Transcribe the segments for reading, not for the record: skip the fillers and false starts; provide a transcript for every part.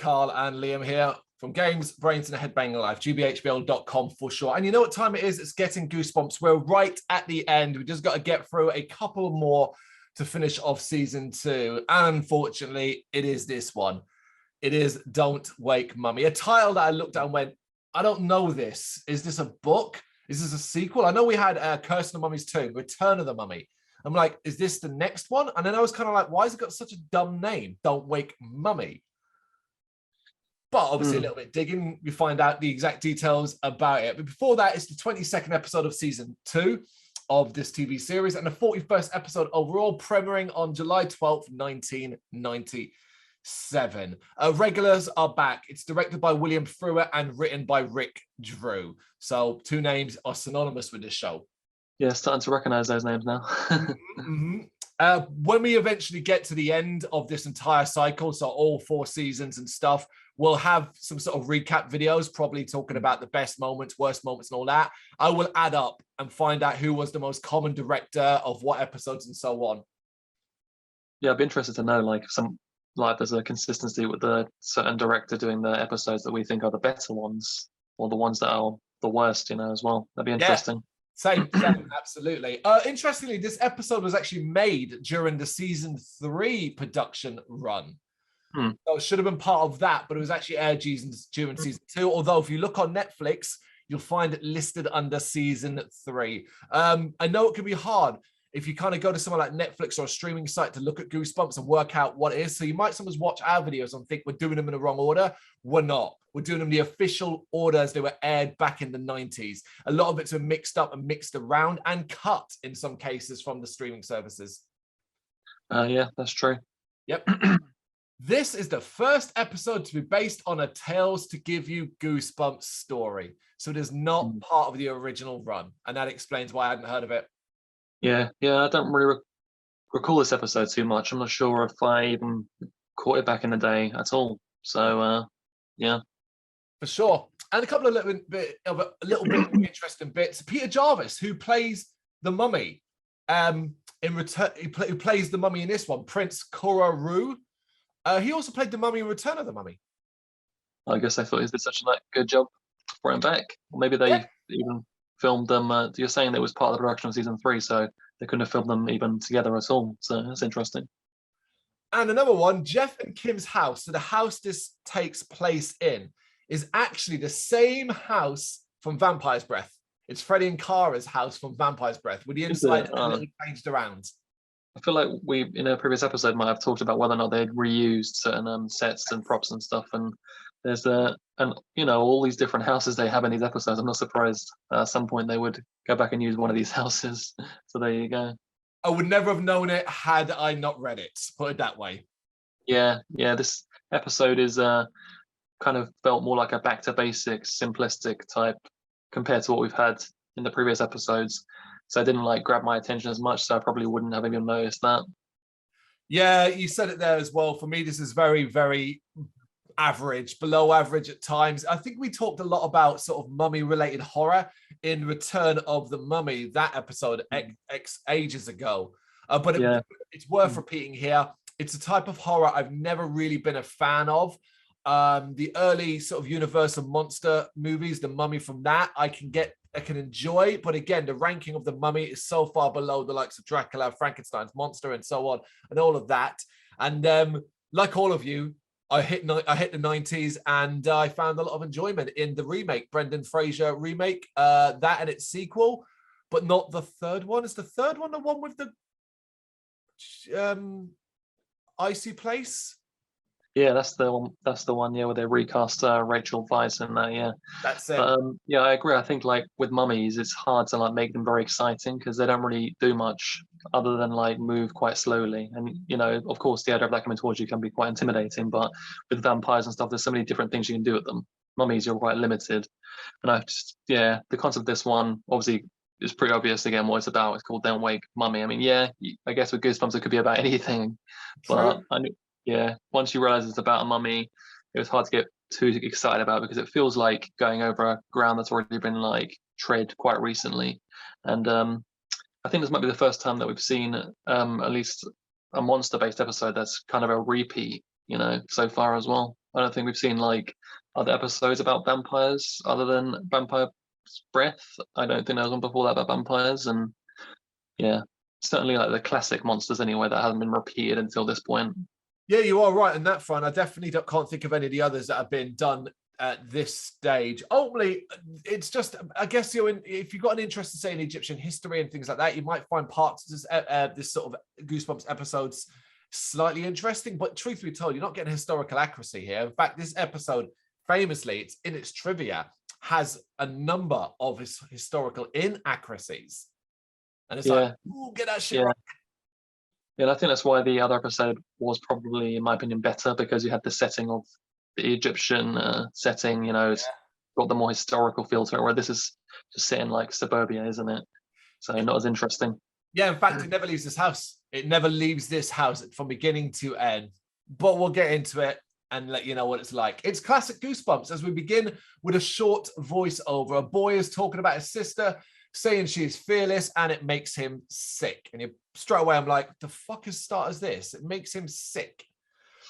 Carl and Liam here from Games, Brains, and a Head-Banging Life, gbhbl.com for sure. And you know what time it is? It's getting Goosebumps. We're right at the end. We just got to get through a couple more to finish off season 2. And unfortunately, it is this one. It is Don't Wake Mummy, a title that I looked at and went, I don't know this. Is this a book? Is this a sequel? I know we had Curse of the Mummy's Tomb, Return of the Mummy. I'm like, is this the next one? And then I was kind of like, why has it got such a dumb name? Don't Wake Mummy. But obviously a little bit digging, we find out the exact details about it. But before that, it's the 22nd episode of season 2 of this TV series and the 41st episode overall, premiering on July 12th, 1997. Regulars are back. It's directed by William Fruer and written by Rick Drew. So 2 names are synonymous with this show. Yeah, starting to recognize those names now. When we eventually get to the end of this entire cycle, so all 4 seasons and stuff, we'll have some sort of recap videos, probably talking about the best moments, worst moments, and all that. I will add up and find out who was the most common director of what episodes and so on. Yeah, I'd be interested to know, like, there's a consistency with the certain director doing the episodes that we think are the better ones, or the ones that are the worst, as well. That'd be interesting. Yeah. Same, absolutely. Interestingly, this episode was actually made during the season 3 production run. So it should have been part of that, but it was actually aired during season 2. Although if you look on Netflix, you'll find it listed under season 3. I know it can be hard if you kind of go to somewhere like Netflix or a streaming site to look at Goosebumps and work out what it is. So you might sometimes watch our videos and think we're doing them in the wrong order. We're not. We're doing them the official order as they were aired back in the 90s. A lot of it's been mixed up and mixed around and cut in some cases from the streaming services. Yeah, that's true. Yep. This is the first episode to be based on a Tales to Give You Goosebumps story. So it is not part of the original run. And that explains why I hadn't heard of it. Yeah, I don't really recall this episode too much. I'm not sure if I even caught it back in the day at all. So, yeah. For sure. And a couple of little bit interesting bits. Peter Jarvis, who plays the mummy, in return, who plays the mummy in this one, Prince Kororu. He also played the mummy in Return of the Mummy. I guess I thought he did such a good job brought him back. Or maybe they even filmed them. You're saying that it was part of the production of season 3, so they couldn't have filmed them even together at all. So that's interesting. And another one, Jeff and Kim's house. So the house this takes place in is actually the same house from Vampire's Breath. It's Freddie and Kara's house from Vampire's Breath, with the inside a little changed around. I feel like we, in a previous episode, might have talked about whether or not they'd reused certain sets and props and stuff. And there's all these different houses they have in these episodes. I'm not surprised at some point they would go back and use one of these houses. So there you go. I would never have known it had I not read it, put it that way. Yeah. This episode is kind of felt more like a back to basics, simplistic type compared to what we've had in the previous episodes. So it didn't grab my attention as much, so I probably wouldn't have even noticed that. Yeah, you said it there as well. For me, this is very, very average, below average at times. I think we talked a lot about sort of mummy-related horror in Return of the Mummy, that episode ages ago. But it's worth repeating here. It's a type of horror I've never really been a fan of. The early sort of Universal monster movies, the Mummy from that, I can enjoy, but again, the ranking of the Mummy is so far below the likes of Dracula, Frankenstein's monster, and so on, and all of that. And like all of you, I hit the 90s, and I found a lot of enjoyment in the remake, Brendan Fraser remake, that and its sequel, but not the third one. Is the third one the one with the icy place? Yeah, that's the one. That's the one. Yeah, where they recast Rachel Weisz in that. Yeah, that's it. But, yeah, I agree. I think with mummies, it's hard to make them very exciting because they don't really do much other than move quite slowly. And of course, the idea of coming towards you can be quite intimidating. But with vampires and stuff, there's so many different things you can do with them. Mummies, you're quite limited. And the concept of this one obviously is pretty obvious. Again, what it's about. It's called Don't Wake Mummy. I mean, yeah, I guess with Goosebumps, it could be about anything. But yeah, once you realize it's about a mummy, it was hard to get too excited about because it feels like going over ground that's already been tread quite recently. And I think this might be the first time that we've seen at least a monster-based episode that's kind of a repeat, so far as well. I don't think we've seen like other episodes about vampires other than Vampire Breath. I don't think there was one before that about vampires, and yeah, certainly like the classic monsters anyway that haven't been repeated until this point. Yeah, you are right on that front. I definitely can't think of any of the others that have been done at this stage. Ultimately, it's just, I guess, if you've got an interest in, say, in Egyptian history and things like that, you might find parts of this sort of Goosebumps episodes slightly interesting. But truth be told, you're not getting historical accuracy here. In fact, this episode, famously, it's in its trivia, has a number of historical inaccuracies. And it's like, ooh, get that shit right. Yeah, and I think that's why the other episode was probably, in my opinion, better, because you had the setting of the Egyptian setting, you know, it's got the more historical feel to it, where this is just set in like suburbia, isn't it? So not as interesting. Yeah, in fact, it never leaves this house. It never leaves this house from beginning to end. But we'll get into it and let you know what it's like. It's classic Goosebumps as we begin with a short voiceover. A boy is talking about his sister, saying she is fearless, and it makes him sick. And straight away, I'm like, the fuck is start as this? It makes him sick.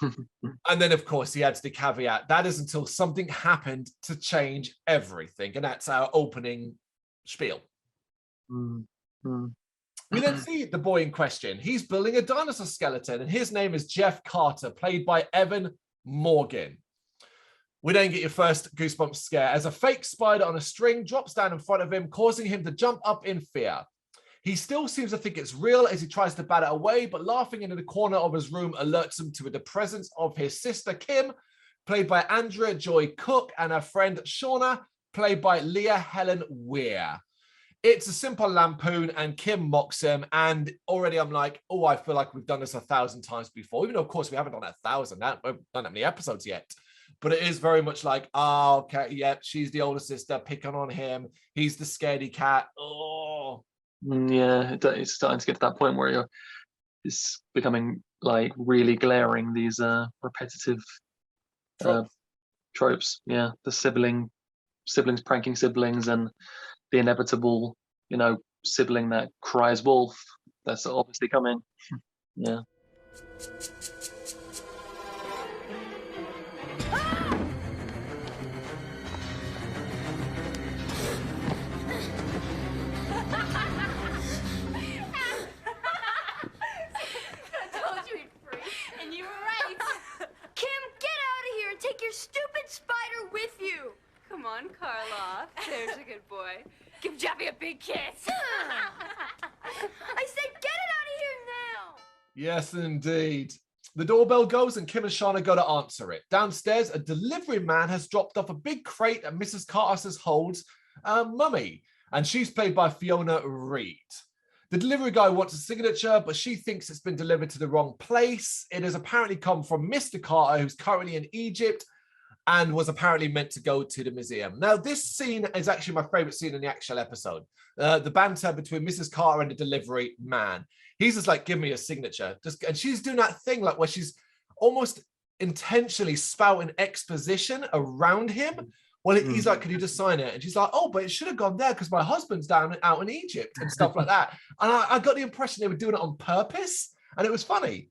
And then, of course, he adds the caveat, that is until something happened to change everything. And that's our opening spiel. We then see the boy in question. He's building a dinosaur skeleton, and his name is Jeff Carter, played by Evan Morgan. We then get your first Goosebumps scare as a fake spider on a string drops down in front of him, causing him to jump up in fear. He still seems to think it's real as he tries to bat it away, but laughing in the corner of his room alerts him to the presence of his sister, Kim, played by Andrea Joy Cook, and her friend, Shauna, played by Leah Helen Weir. It's a simple lampoon, and Kim mocks him, and already I'm like, oh, I feel like we've done this 1,000 times before, even though, of course, we haven't done 1,000. We've done that many episodes yet. But it is very much like, oh, okay, yeah, she's the older sister, picking on him. He's the scaredy cat. Oh. Yeah, it's starting to get to that point where it's becoming like really glaring, these repetitive tropes. Yeah, the siblings pranking siblings, and the inevitable, you know, sibling that cries wolf. That's obviously coming. Yeah. Stupid spider with you. Come on, Karloff. There's a good boy. Give Jeffy a big kiss. I said get it out of here now. Yes, indeed. The doorbell goes and Kim and Shauna go to answer it. Downstairs, a delivery man has dropped off a big crate that Mrs. Carter holds a mummy, and she's played by Fiona Reed. The delivery guy wants a signature, but she thinks it's been delivered to the wrong place. It has apparently come from Mr. Carter, who's currently in Egypt, and was apparently meant to go to the museum. Now, this scene is actually my favorite scene in the actual episode. The banter between Mrs. Carter and the delivery man. He's just like, give me a signature. And she's doing that thing like where she's almost intentionally spouting exposition around him. Well, he's like, can you just sign it? And she's like, oh, but it should have gone there because my husband's out in Egypt and stuff like that. And I got the impression they were doing it on purpose, and it was funny.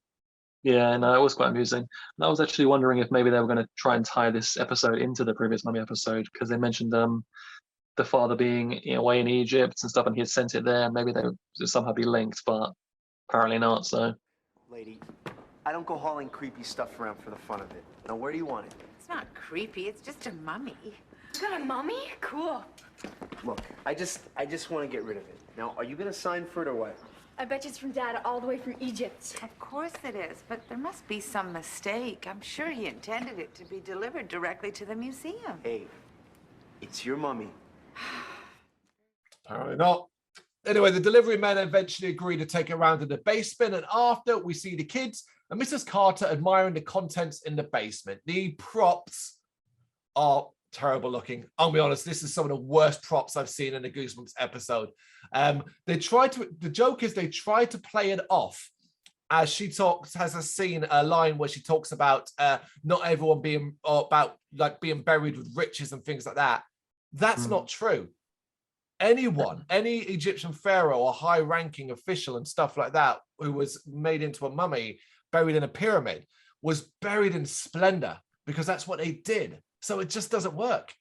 Yeah, no, it was quite amusing. And I was actually wondering if maybe they were going to try and tie this episode into the previous Mummy episode, because they mentioned the father being away in Egypt and stuff, and he had sent it there. Maybe they would somehow be linked, but apparently not. So, lady, I don't go hauling creepy stuff around for the fun of it. Now, where do you want it? It's not creepy. It's just a mummy. You got a mummy? Cool. Look, I just want to get rid of it. Now, are you going to sign for it or what? I bet you it's from Dad all the way from Egypt. Of course it is, but there must be some mistake. I'm sure he intended it to be delivered directly to the museum. Hey, it's your mummy. Apparently not. Anyway, the delivery men eventually agree to take it around to the basement, and after, we see the kids and Mrs. Carter admiring the contents in the basement. The props are terrible looking. I'll be honest, this is some of the worst props I've seen in a Goosebumps episode. The joke is they try to play it off as she has a line where she talks about not everyone being being buried with riches and things like that. That's not true. Any Egyptian pharaoh or high-ranking official and stuff like that who was made into a mummy, buried in a pyramid, was buried in splendor. because that's what they did. So it just doesn't work.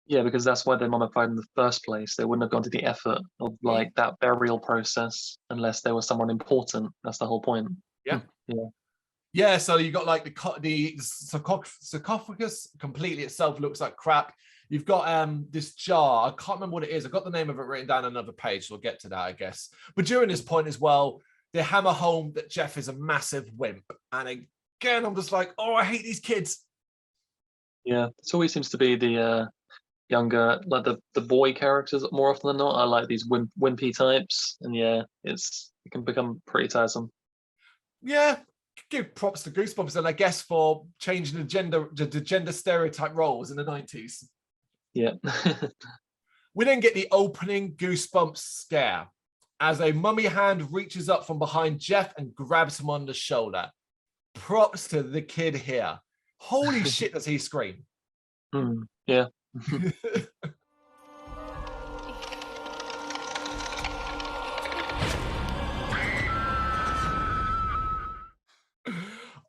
Yeah, because that's why they mummified in the first place. They wouldn't have gone to the effort of like that burial process unless there was someone important. That's the whole point. Yeah. Yeah. Yeah, so you got like the sarcophagus completely itself looks like crap. You've got this jar. I can't remember what it is. I've got the name of it written down on another page, so we'll get to that, I guess. But during this point as well, they hammer home that Jeff is a massive wimp. And again, I'm just like, oh, I hate these kids. Yeah, it always seems to be the younger, like the boy characters more often than not. I like these wimpy types, and yeah, it can become pretty tiresome. Yeah, give props to Goosebumps, and I guess for changing the gender stereotype roles in the 90s. Yeah. We then get the opening Goosebumps scare as a mummy hand reaches up from behind Jeff and grabs him on the shoulder. Props to the kid here. Holy shit, does he scream? Yeah.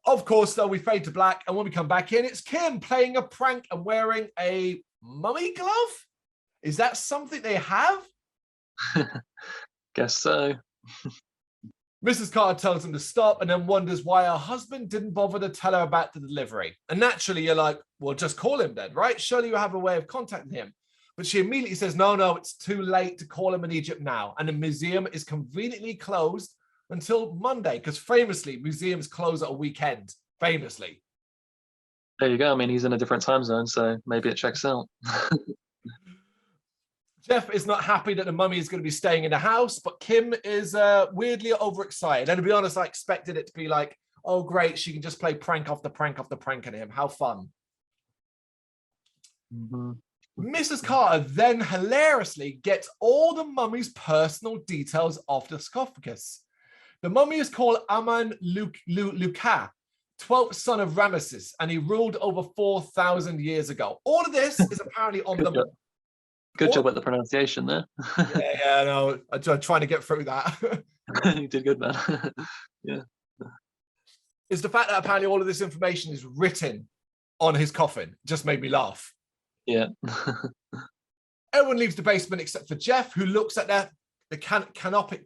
Of course, though, we fade to black, and when we come back in, it's Kim playing a prank and wearing a mummy glove. Is that something they have? Guess so. Mrs. Carter tells him to stop and then wonders why her husband didn't bother to tell her about the delivery. And naturally, you're like, well, just call him then, right? Surely you have a way of contacting him. But she immediately says, no, it's too late to call him in Egypt now. And the museum is conveniently closed until Monday, because famously, museums close at a weekend. Famously. There you go. I mean, he's in a different time zone, so maybe it checks out. Jeff is not happy that the mummy is going to be staying in the house, but Kim is weirdly overexcited. And to be honest, I expected it to be like, oh, great, she can just play prank after prank after prank on him. How fun. Mrs. Carter then hilariously gets all the mummy's personal details off the sarcophagus. The mummy is called Aman-Luka, 12th son of Ramesses, and he ruled over 4,000 years ago. All of this is apparently on the... Good job at the pronunciation there. yeah, no, I'm trying to get through that. You did good, man. Yeah. Is the fact that apparently all of this information is written on his coffin. Just made me laugh. Yeah. Everyone leaves the basement except for Jeff, who looks at the canopic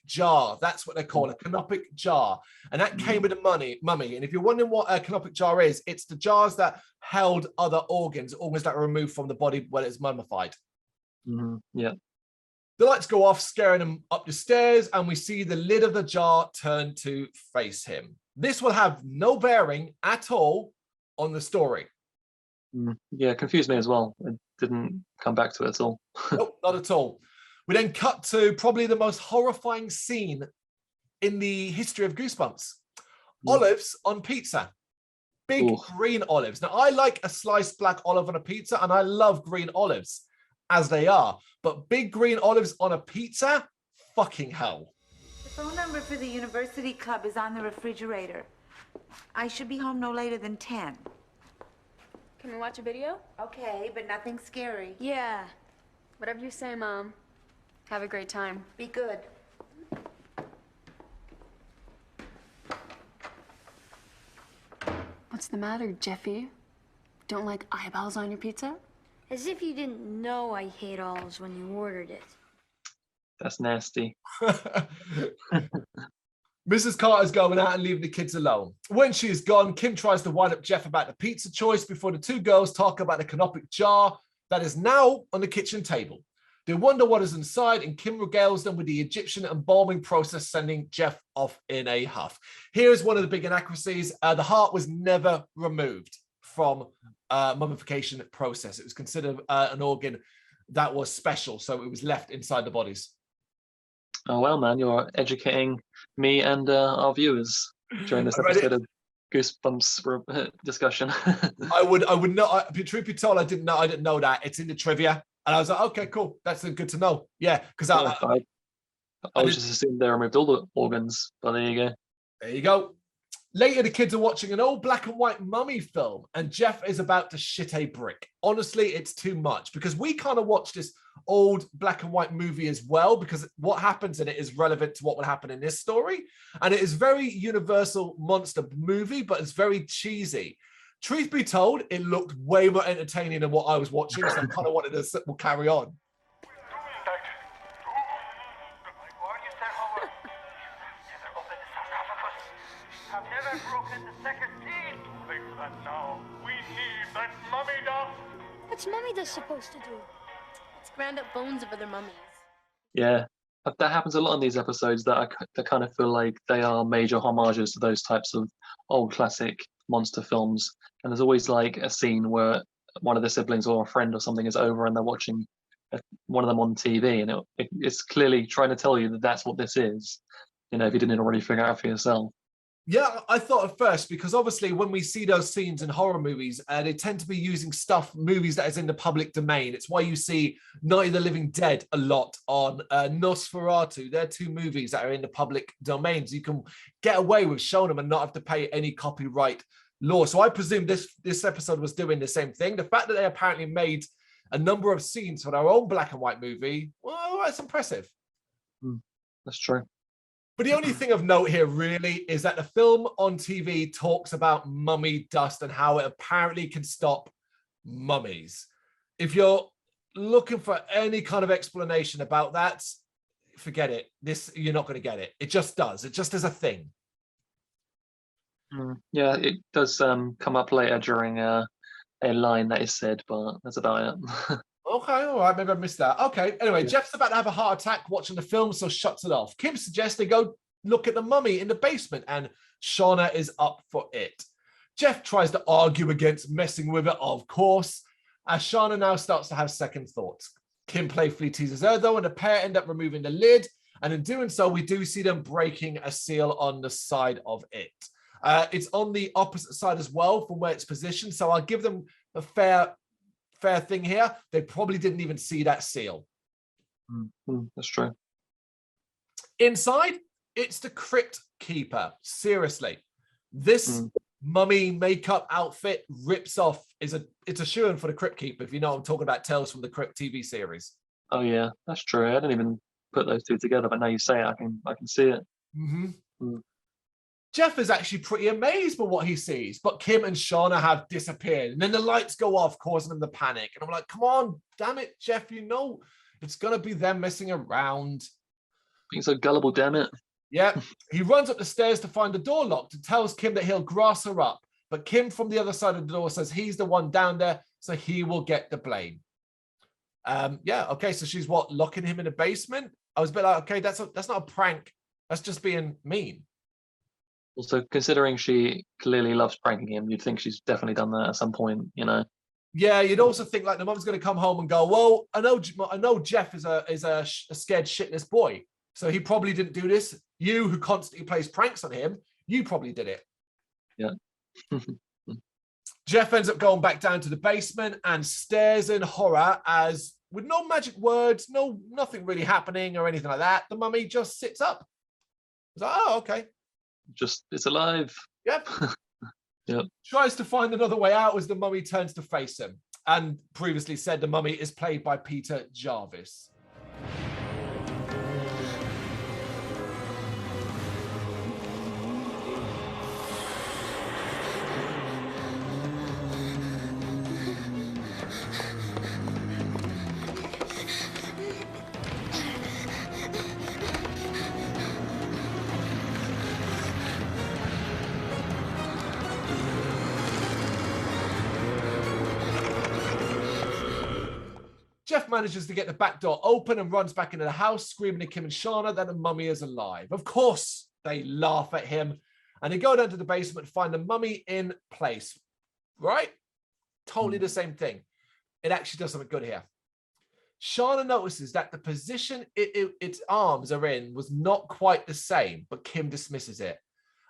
jar. That's what they call it, a canopic jar. And that came with the mummy. And if you're wondering what a canopic jar is, it's the jars that held other organs that were removed from the body when it's mummified. Yeah. The lights go off, scaring him up the stairs, and we see the lid of the jar turn to face him. This will have no bearing at all on the story. Yeah, confused me as well. It didn't come back to it at all. Nope, not at all. We then cut to probably the most horrifying scene in the history of Goosebumps. Olives on pizza. Big green olives. Now, I like a sliced black olive on a pizza, and I love green olives as they are. But big green olives on a pizza? Fucking hell. The phone number for the university club is on the refrigerator. I should be home no later than 10. Can we watch a video? Okay, but nothing scary. Yeah. Whatever you say, Mom. Have a great time. Be good. What's the matter, Jeffy? Don't like eyeballs on your pizza? As if you didn't know I hate olives when you ordered it. That's nasty. Mrs. Carter's going out and leaving the kids alone. When she is gone, Kim tries to wind up Jeff about the pizza choice before the two girls talk about the canopic jar that is now on the kitchen table. They wonder what is inside, and Kim regales them with the Egyptian embalming process, sending Jeff off in a huff. Here's one of the big inaccuracies. The heart was never removed from mummification process. It was considered an organ that was special, so it was left inside the bodies. Oh, well, man, you're educating me and our viewers during this episode of Goosebumps discussion. I would not. Truth be told, I didn't know that. It's in the trivia. And I was like, okay, cool. That's good to know. Yeah, because I was just assuming they removed all the organs, but there you go. There you go. Later, the kids are watching an old black and white mummy film, and Jeff is about to shit a brick. Honestly, it's too much, because we kind of watched this old black and white movie as well, because what happens in it is relevant to what would happen in this story. And it is very Universal monster movie, but it's very cheesy. Truth be told, it looked way more entertaining than what I was watching, so I kind of wanted to we'll carry on. What's Mummy Dust supposed to do? Let's ground up bones of other mummies. Yeah, that happens a lot in these episodes that kind of feel like they are major homages to those types of old classic monster films. And there's always like a scene where one of the siblings or a friend or something is over and they're watching one of them on TV, and it's clearly trying to tell you that that's what this is. You know, if you didn't already figure it out for yourself. Yeah, I thought at first, because obviously when we see those scenes in horror movies, they tend to be using movies that is in the public domain. It's why you see Night of the Living Dead a lot on Nosferatu. They're two movies that are in the public domains. You can get away with showing them and not have to pay any copyright law. So I presume this episode was doing the same thing. The fact that they apparently made a number of scenes for their own black and white movie, well, that's impressive. That's true. But the only thing of note here really is that the film on TV talks about mummy dust and how it apparently can stop mummies. If you're looking for any kind of explanation about that, forget it. You're not going to get it. It just does. It just is a thing. Yeah, it does come up later during a line that is said, but that's about it. Okay, all right, maybe I missed that. Okay, anyway, Jeff's about to have a heart attack watching the film, so shuts it off. Kim suggests they go look at the mummy in the basement, and Shauna is up for it. Jeff tries to argue against messing with it, of course, as Shauna now starts to have second thoughts. Kim playfully teases her, though, and the pair end up removing the lid, and in doing so, we do see them breaking a seal on the side of it. It's on the opposite side as well from where it's positioned, so I'll give them a fair thing here. They probably didn't even see that seal. That's true. Inside, it's the Crypt Keeper. Seriously, this mummy makeup outfit rips off. It's a shoo-in for the Crypt Keeper, if you know I'm talking about Tales from the Crypt TV series. Oh yeah, that's true. I didn't even put those two together, but now you say it, I can see it. Jeff is actually pretty amazed by what he sees, but Kim and Shauna have disappeared. And then the lights go off, causing them to panic. And I'm like, come on, damn it, Jeff, you know it's going to be them messing around. Being so gullible, damn it. Yeah, he runs up the stairs to find the door locked and tells Kim that he'll grass her up. But Kim from the other side of the door says he's the one down there, so he will get the blame. Yeah, okay, so she's locking him in the basement? I was a bit like, okay, that's not a prank. That's just being mean. Also, considering she clearly loves pranking him, you'd think she's definitely done that at some point, you know? Yeah, you'd also think like the mum's going to come home and go, well, I know Jeff is a scared shitless boy, so he probably didn't do this. You, who constantly plays pranks on him, you probably did it. Yeah. Jeff ends up going back down to the basement and stares in horror as, with no magic words, nothing really happening or anything like that, the mummy just sits up. It's like, oh, okay. Just, it's alive. Yep. Yep. Tries to find another way out as the mummy turns to face him. And previously said the mummy is played by Peter Jarvis. Jeff manages to get the back door open and runs back into the house, screaming at Kim and Shauna that the mummy is alive. Of course, they laugh at him, and they go down to the basement and find the mummy in place. Right? Totally the same thing. It actually does something good here. Shauna notices that the position its arms are in was not quite the same, but Kim dismisses it.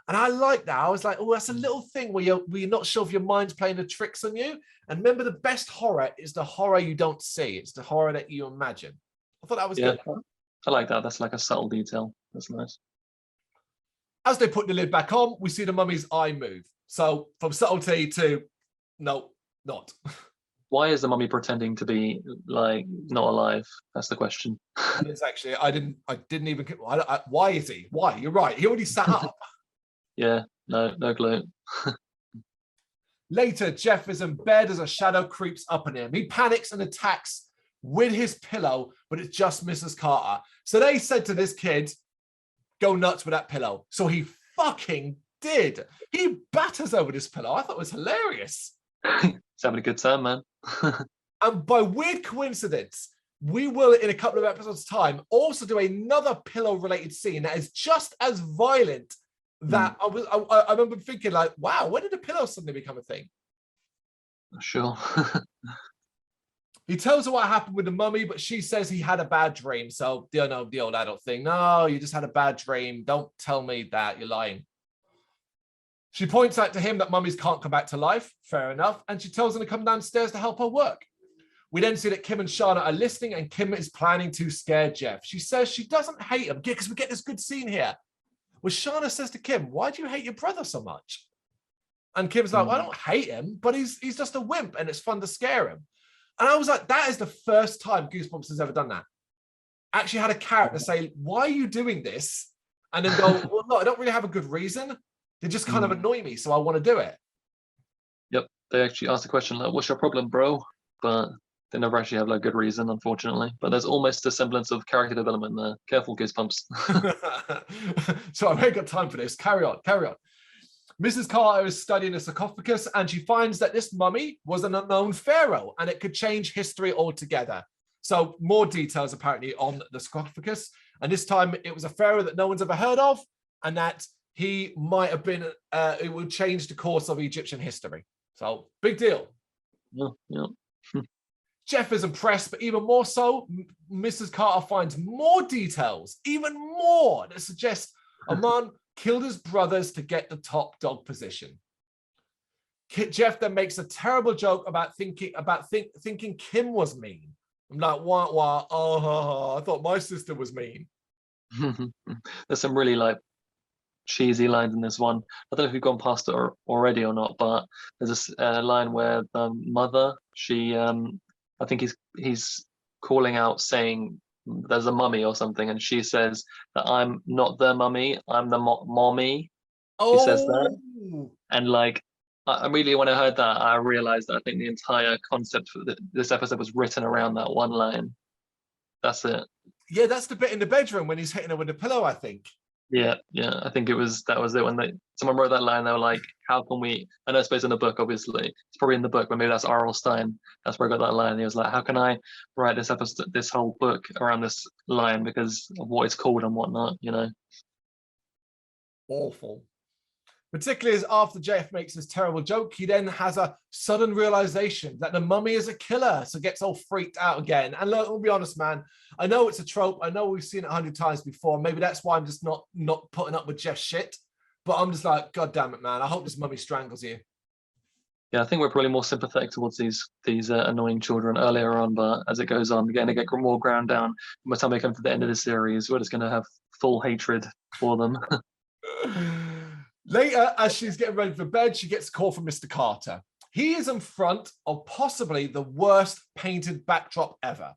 And I like that. I was like, oh, that's a little thing where you're not sure if your mind's playing the tricks on you. And remember, the best horror is the horror you don't see. It's the horror that you imagine. I thought that was good. I like that. That's like a subtle detail. That's nice. As they put the lid back on, we see the mummy's eye move. So from subtlety to, no, not. Why is the mummy pretending to be like not alive? That's the question. It's actually, I didn't even, why is he? Why? You're right. He already sat up. Yeah, no clue. Later, Jeff is in bed as a shadow creeps up on him. He panics and attacks with his pillow, but it's just Mrs. Carter. So they said to this kid, go nuts with that pillow. So he fucking did. He batters over this pillow. I thought it was hilarious. He's having a good time, man. And by weird coincidence, we will, in a couple of episodes' time, also do another pillow-related scene that is just as violent. That I remember thinking, like, wow, when did the pillow suddenly become a thing? Sure. He tells her what happened with the mummy, but she says he had a bad dream. So, you know, the old adult thing. No, you just had a bad dream. Don't tell me that. You're lying. She points out to him that mummies can't come back to life. Fair enough. And she tells him to come downstairs to help her work. We then see that Kim and Shauna are listening, and Kim is planning to scare Jeff. She says she doesn't hate him, because we get this good scene here. Well, Shauna says to Kim, why do you hate your brother so much? And Kim's like, well, I don't hate him, but he's just a wimp, and it's fun to scare him. And I was like, that is the first time Goosebumps has ever done that. Actually had a character say, why are you doing this? And then go, well, no, I don't really have a good reason. They just kind of annoy me, so I want to do it. Yep, they actually asked the question, like, what's your problem, bro? But they never actually have like good reason, unfortunately. But there's almost a semblance of character development there. Careful, Goosebumps. So I ain't got time for this. Carry on, carry on. Mrs. Carter is studying a sarcophagus, and she finds that this mummy was an unknown pharaoh, and it could change history altogether. So more details apparently on the sarcophagus. And this time it was a pharaoh that no one's ever heard of, and that he might have been, it would change the course of Egyptian history. So big deal. Yeah. Jeff is impressed, but even more so, Mrs. Carter finds more details, even more, that suggest a man killed his brothers to get the top dog position. Jeff then makes a terrible joke about thinking Kim was mean. I'm like, what? Oh, I thought my sister was mean. There's some really like cheesy lines in this one. I don't know if we've gone past it already or not, but there's a line where the mother, she, I think he's calling out saying there's a mummy or something, and she says that I'm not the mummy, I'm the mommy. Oh. She says that, and like I really, when I heard that, I realized that I think the entire concept for this episode was written around that one line. That's it. Yeah, that's the bit in the bedroom when he's hitting her with the pillow, I think. Yeah. I think that was it when someone wrote that line. They were like, "How can we?" I know it's based on the book, obviously. It's probably in the book, but maybe that's R.L. Stein. That's where I got that line. He was like, "How can I write this episode, this whole book around this line because of what it's called and whatnot?" You know. Awful. Particularly as after Jeff makes this terrible joke, he then has a sudden realization that the mummy is a killer, so gets all freaked out again. And look, I'll be honest, man, I know it's a trope. I know we've seen it 100 times before. Maybe that's why I'm just not putting up with Jeff's shit. But I'm just like, God damn it, man. I hope this mummy strangles you. Yeah, I think we're probably more sympathetic towards these annoying children earlier on, but as it goes on, we're going to get more ground down. By the time we come to the end of the series, we're just going to have full hatred for them. Later, as she's getting ready for bed, she gets a call from Mr. Carter. He is in front of possibly the worst painted backdrop ever.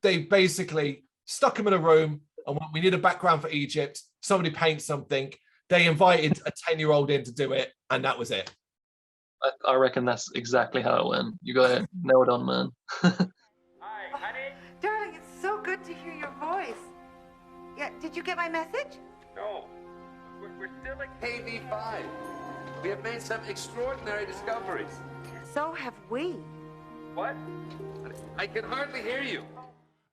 They basically stuck him in a room, and when we need a background for Egypt, somebody paints something. They invited a 10-year-old in to do it, and that was it. I reckon that's exactly how it went. You got it nailed on, man. Hi, honey. Darling, it's so good to hear your voice. Yeah, did you get my message? No. We're still at KV5. We have made some extraordinary discoveries. So have we. What? I can hardly hear you.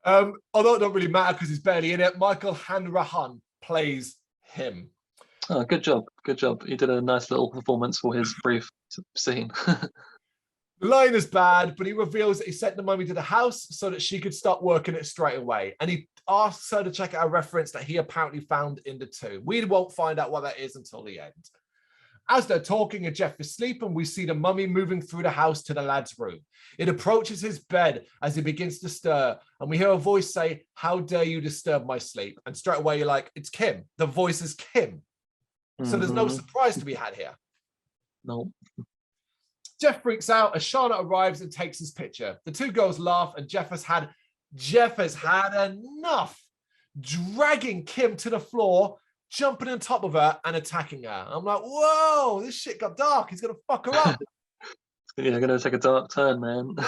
Although it don't really matter because he's barely in it, Michael Hanrahan plays him. Oh, good job. Good job. He did a nice little performance for his brief scene. The line is bad, but he reveals that he sent the mummy to the house so that she could start working it straight away. And he asks her to check out a reference that he apparently found in the tomb. We won't find out what that is until the end. As they're talking and Jeff is sleeping, we see the mummy moving through the house to the lad's room. It approaches his bed as he begins to stir, and we hear a voice say, "How dare you disturb my sleep?" And straight away you're like, it's Kim. The voice is Kim. So there's no surprise to be had here. No. Jeff freaks out as Shauna arrives and takes his picture. The two girls laugh, and Jeff has had enough, dragging Kim to the floor, jumping on top of her and attacking her. I'm like, whoa, this shit got dark. He's gonna fuck her up. Yeah, gonna take a dark turn, man. You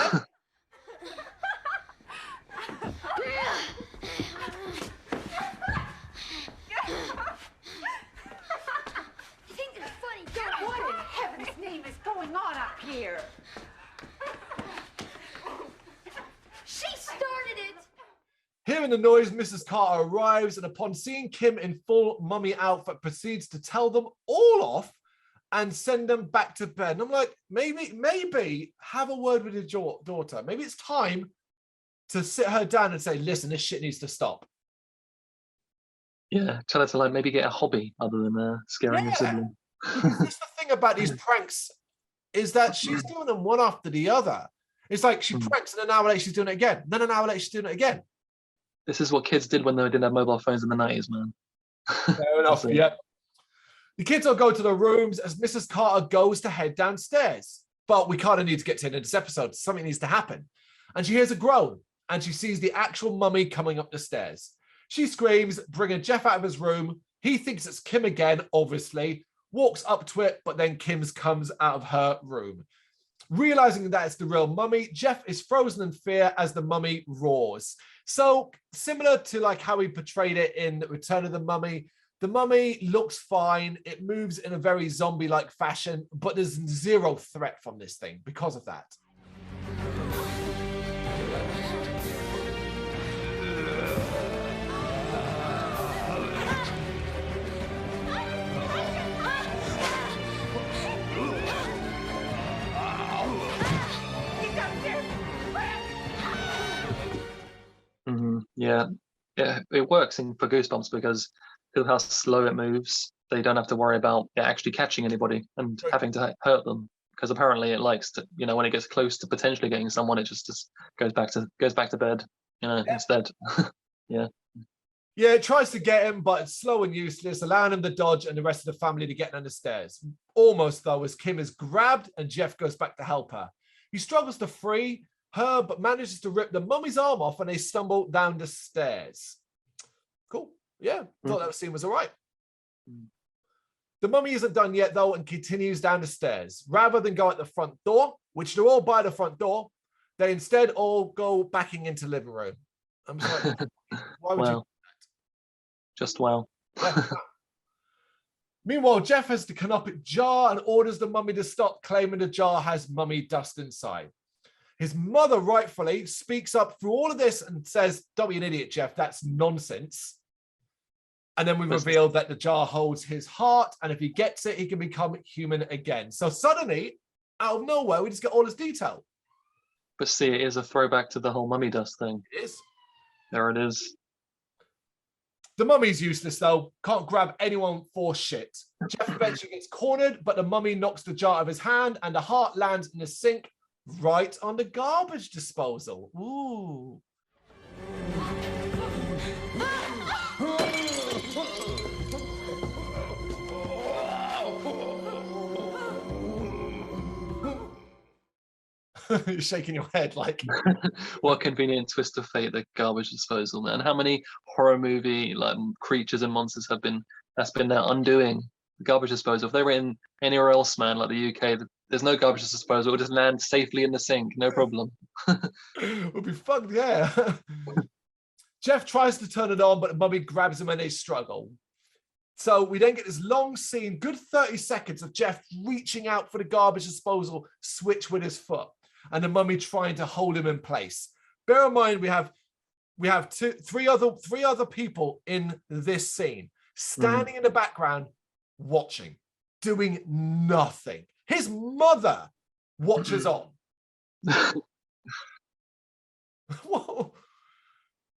think it's funny? What in heaven's name is going on up here? She started it. Hearing the noise, Mrs. Carter arrives and upon seeing Kim in full mummy outfit, proceeds to tell them all off and send them back to bed. And I'm like, maybe have a word with your daughter. Maybe it's time to sit her down and say, listen, this shit needs to stop. Yeah, tell her to like maybe get a hobby other than scaring your sibling. That's the thing about these pranks is that she's doing them one after the other. It's like she pranks and an hour later she's doing it again. Then an hour later she's doing it again. This is what kids did when they didn't have mobile phones in the 90s, man. Fair enough, yeah. The kids all go to their rooms as Mrs. Carter goes to head downstairs. But we kind of need to get to the end of this episode. Something needs to happen. And she hears a groan and she sees the actual mummy coming up the stairs. She screams, bringing Jeff out of his room. He thinks it's Kim again, obviously. Walks up to it, but then Kim's comes out of her room. Realizing that it's the real mummy, Jeff is frozen in fear as the mummy roars. So similar to like how we portrayed it in Return of the Mummy looks fine. It moves in a very zombie-like fashion, but there's zero threat from this thing because of that. Yeah, it works for Goosebumps because of how slow it moves. They don't have to worry about it actually catching anybody and having to hurt them, because apparently it likes to, when it gets close to potentially getting someone, it just goes back to bed, instead. Yeah, it tries to get him, but it's slow and useless, allowing him to dodge and the rest of the family to get down the stairs. Almost though, as Kim is grabbed and Jeff goes back to help her. He struggles to free her, but manages to rip the mummy's arm off and they stumble down the stairs. Cool. Yeah, thought that scene was all right. The mummy isn't done yet, though, and continues down the stairs. Rather than go at the front door, which they're all by the front door, they instead all go backing into the living room. I'm sorry. Why would you do that? Just well. Yeah. Meanwhile, Jeff has the canopic jar and orders the mummy to stop, claiming the jar has mummy dust inside. His mother rightfully speaks up through all of this and says, don't be an idiot, Jeff, that's nonsense. And then we reveal that the jar holds his heart, and if he gets it, he can become human again. So suddenly, out of nowhere, we just get all this detail. But see, it is a throwback to the whole mummy dust thing. It is. There it is. The mummy's useless, though. Can't grab anyone for shit. Jeff eventually gets cornered, but the mummy knocks the jar out of his hand, and the heart lands in the sink right on the garbage disposal. Ooh. You're shaking your head like what a convenient twist of fate, the garbage disposal, man. How many horror movie creatures and monsters that's been their undoing? The garbage disposal. If they were in anywhere else, man, like the UK, there's no garbage disposal. It'll just land safely in the sink, no problem. We'll be fucked, yeah. Jeff tries to turn it on, but the mummy grabs him and they struggle. So we then get this long scene, good 30 seconds of Jeff reaching out for the garbage disposal switch with his foot, and the mummy trying to hold him in place. Bear in mind, we have three other people in this scene, standing in the background, watching, doing nothing. His mother watches on. Whoa.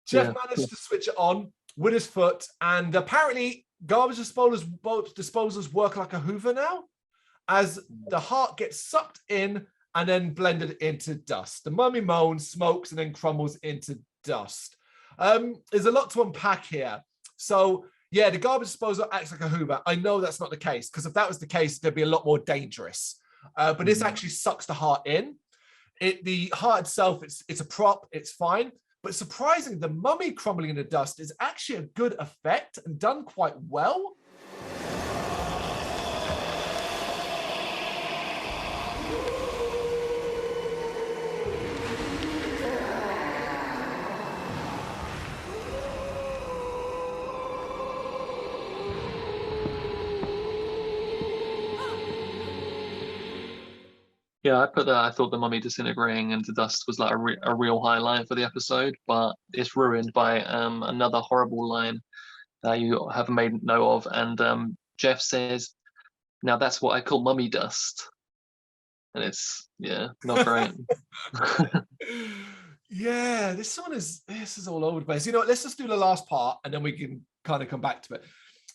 Jeff managed to switch it on with his foot, and apparently garbage disposals work like a Hoover now, as the heart gets sucked in and then blended into dust. The mummy moans, smokes, and then crumbles into dust. There's a lot to unpack here. So yeah, the garbage disposal acts like a Hoover. I know that's not the case, because if that was the case, they'd be a lot more dangerous. But this actually sucks the heart in. The heart itself, it's a prop, it's fine. But surprisingly, the mummy crumbling in the dust is actually a good effect and done quite well. Yeah, I put that. I thought the mummy disintegrating into dust was like a real highlight for the episode, but it's ruined by another horrible line that you haven't made note of. And Jeff says, "Now that's what I call mummy dust," and it's not great. Yeah, this is all over the place. You know what? Let's just do the last part, and then we can kind of come back to it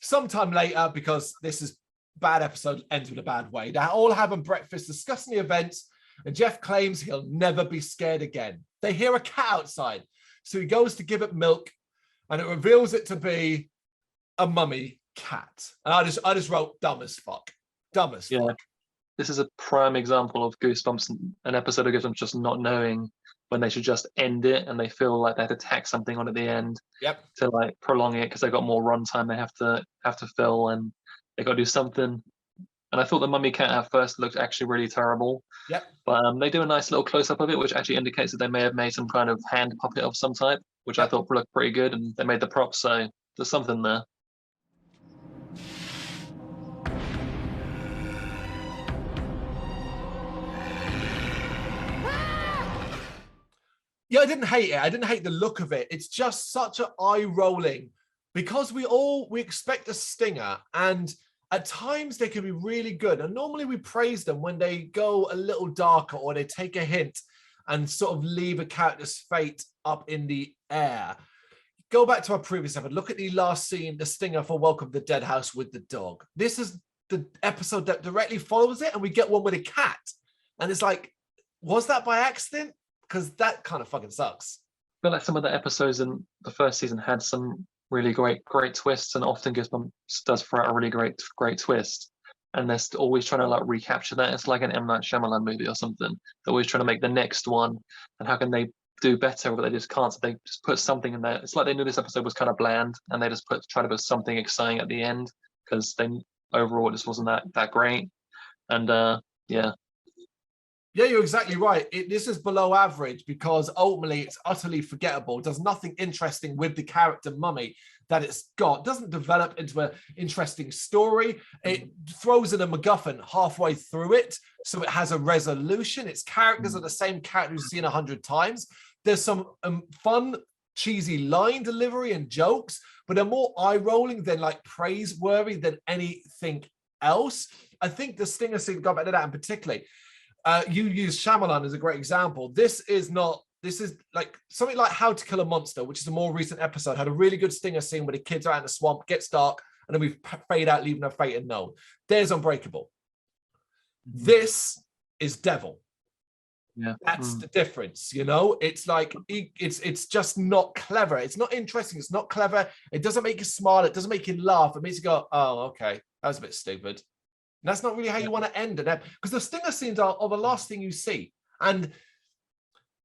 sometime later, because this is bad episode ends with a bad way. They're all having breakfast, discussing the events, and Jeff claims he'll never be scared again. They hear a cat outside, so he goes to give it milk, and it reveals it to be a mummy cat. And I just wrote dumb as fuck. Dumb as fuck. This is a prime example of Goosebumps, an episode of Goosebumps just not knowing when they should just end it, and they feel like they had to tack something on at the end to like prolong it because they got more runtime they have to fill, and they got to do something. And I thought the mummy cat at first looked actually really terrible. But they do a nice little close up of it, which actually indicates that they may have made some kind of hand puppet of some type, which I thought looked pretty good, and they made the props, so there's something there. Yeah, I didn't hate it. I didn't hate the look of it. It's just such an eye-rolling, because we expect a stinger, and at times they can be really good. And normally we praise them when they go a little darker, or they take a hint and sort of leave a character's fate up in the air. Go back to our previous episode. Look at the last scene, the stinger for Welcome to the Dead House with the dog. This is the episode that directly follows it, and we get one with a cat. And it's like, was that by accident? Because that kind of fucking sucks. I feel like some of the episodes in the first season had some really great twists, and often Goosebumps does throw out a really great twist, and they're always trying to like recapture that. It's like an M. Night Shyamalan movie or something. They're always trying to make the next one, and how can they do better, but they just can't. So they just put something in there. It's like they knew this episode was kind of bland, and they just try to put something exciting at the end, because they overall it just wasn't that great. And Yeah, you're exactly right. This is below average, because ultimately it's utterly forgettable. It does nothing interesting with the character mummy that it's got. It doesn't develop into an interesting story. It throws in a MacGuffin halfway through it, so it has a resolution. Its characters are the same characters you've seen 100 times. There's some fun, cheesy line delivery and jokes, but they're more eye-rolling than like praiseworthy than anything else. I think the stinger scene, go back to that in particularly. You use Shyamalan as a great example. This is like something like How to Kill a Monster, which is a more recent episode, had a really good stinger scene where the kids are out in the swamp, gets dark, and then we fade out, leaving their fate unknown. There's Unbreakable. This is Devil. Yeah, that's the difference. You know, it's like it's just not clever. It's not interesting. It's not clever. It doesn't make you smile. It doesn't make you laugh. It makes you go, "Oh, okay, that was a bit stupid." And that's not really how you want to end it, because the stinger scenes are the last thing you see. And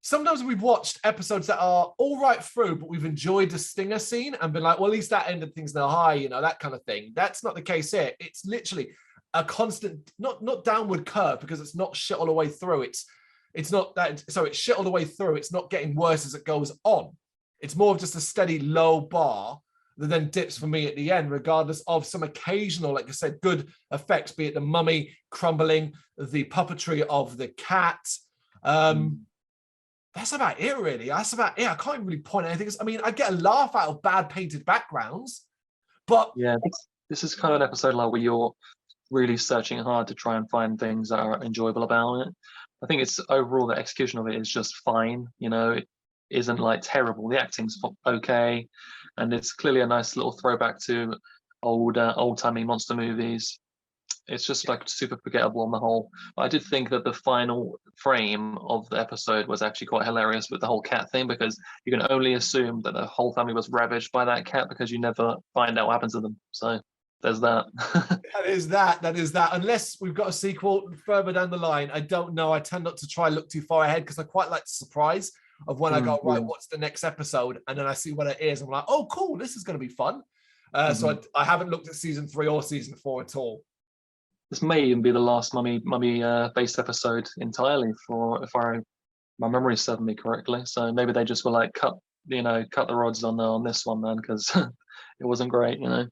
sometimes we've watched episodes that are all right through, but we've enjoyed the stinger scene and been like, well, at least that ended things in a high, you know, that kind of thing. That's not the case here. It's literally a constant, not downward curve, because it's not shit all the way through. It's not that, so it's shit all the way through. It's not getting worse as it goes on. It's more of just a steady low bar that then dips for me at the end, regardless of some occasional, like I said, good effects, be it the mummy crumbling, the puppetry of the cat. That's about it, really. That's about it. I can't really point at anything. I mean, I get a laugh out of bad painted backgrounds, but yeah, this is kind of an episode like where you're really searching hard to try and find things that are enjoyable about it. I think it's overall the execution of it is just fine. You know, it isn't like terrible. The acting's okay, and it's clearly a nice little throwback to old-timey monster movies. It's just like super forgettable on the whole. But I did think that the final frame of the episode was actually quite hilarious with the whole cat thing, because you can only assume that the whole family was ravaged by that cat because you never find out what happens to them. So there's that. That is that. Unless we've got a sequel further down the line, I don't know. I tend not to try look too far ahead, because I quite like the surprise of when I go, right, what's the next episode? And then I see what it is. I'm like, oh, cool, this is going to be fun. So I haven't looked at season 3 or season 4 at all. This may even be the last mummy based episode entirely, for if my memory serves me correctly. So maybe they just were like cut the rods on this one then, because it wasn't great, you know.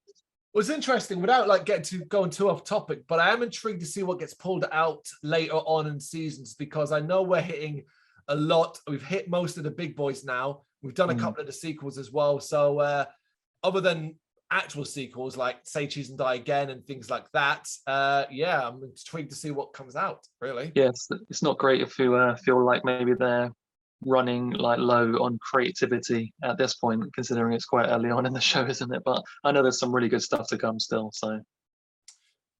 was interesting without like going too off topic, but I am intrigued to see what gets pulled out later on in seasons, because I know we're hitting a lot. We've hit most of the big boys now. We've done a couple of the sequels as well. So other than actual sequels like Say Cheese and Die Again and things like that, yeah, I'm intrigued to see what comes out, really. Yes, it's not great if you feel like maybe they're running like low on creativity at this point, considering it's quite early on in the show, isn't it? But I know there's some really good stuff to come still, so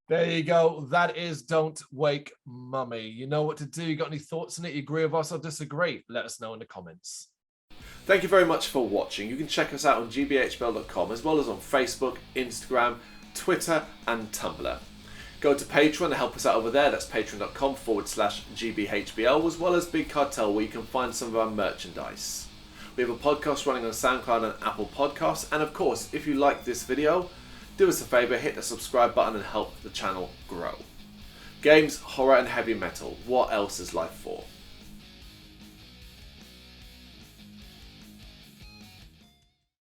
there you go. That is Don't Wake Mummy. You know what to do. You got any thoughts on it? You agree with us or disagree? Let us know in the comments. Thank you very much for watching. You can check us out on gbhbl.com, as well as on Facebook, Instagram, Twitter and Tumblr. Go to Patreon and help us out over there. That's patreon.com/gbhbl, as well as Big Cartel, where you can find some of our merchandise. We have a podcast running on SoundCloud and Apple Podcasts. And of course, if you like this video, do us a favour, hit the subscribe button and help the channel grow. Games, horror and heavy metal. What else is life for?